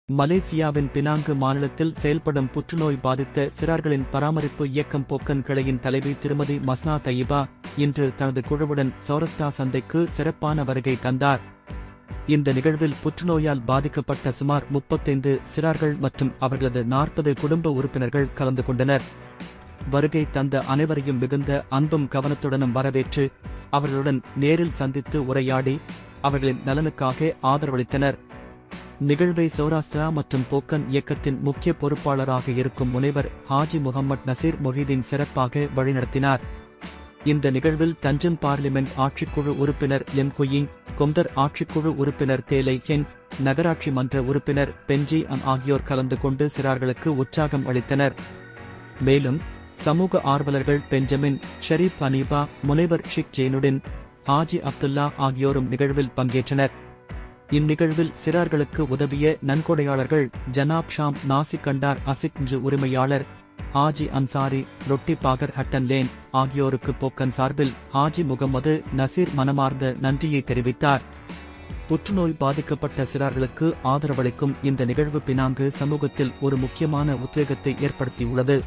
மலேசியாவின் பினாங்கு மாநிலத்தில் செயல்படும் புற்றுநோய் பாதித்த சிறார்களின் பராமரிப்பு இயக்கம் போக்கன் கிளையின் தலைவி திருமதி மஸ்னா தயிபா இன்று தனது குழுவுடன் சௌரஸ்டா சந்தைக்கு சிறப்பான வருகை தந்தார். இந்த நிகழ்வில் புற்றுநோயால் பாதிக்கப்பட்ட சுமார் 35 சிறார்கள் மற்றும் அவர்களது 40 குடும்ப உறுப்பினர்கள் கலந்து கொண்டனர். வருகை தந்த அனைவரையும் மிகுந்த அன்பும் கவனத்துடனும் வரவேற்று அவர்களுடன் நேரில் சந்தித்து உரையாடி அவர்களின் நலனுக்காக ஆதரவளித்தனர். நிகழ்வை சௌராஷ்டிரா மற்றும் போக்கன் இயக்கத்தின் முக்கிய பொறுப்பாளராக இருக்கும் முனைவர் ஹாஜி முகமது நசீர் மொஹிதீன் சிறப்பாக வழிநடத்தினார். இந்த நிகழ்வில் தஞ்சம் பார்லிமெண்ட் ஆட்சிக்குழு உறுப்பினர் எம் குயிங், கொம்தர் ஆட்சிக்குழு உறுப்பினர் தேலை ஹெங், நகராட்சி மன்ற உறுப்பினர் பென்ஜி ஆகியோர் கலந்து கொண்டு சிறார்களுக்கு உற்சாகம் அளித்தனர். மேலும் சமூக ஆர்வலர்கள் பெஞ்சமின், ஷரீப் அனீபா, முனைவர் ஷிக் ஜெயினுடின், ஹாஜி அப்துல்லா ஆகியோரும் நிகழ்வில் பங்கேற்றனர். இந்நிகழ்வில் சிறார்களுக்கு உதவிய நன்கொடையாளர்கள் ஜனாப் ஷாம் நாசி கண்டார் அசிக்ஞ்சு உரிமையாளர் ஹாஜி அன்சாரி, ரொட்டி பாகர் ஹட்டன் லேன் ஆகியோருக்கு போக்கன் சார்பில் ஹாஜி முகமது நசீர் மனமார்ந்த நன்றியை தெரிவித்தார். புற்றுநோய் பாதிக்கப்பட்ட சிறார்களுக்கு ஆதரவளிக்கும் இந்த நிகழ்வு பினாங்கு சமூகத்தில் ஒரு முக்கியமான உத்வேகத்தை ஏற்படுத்தியுள்ளது.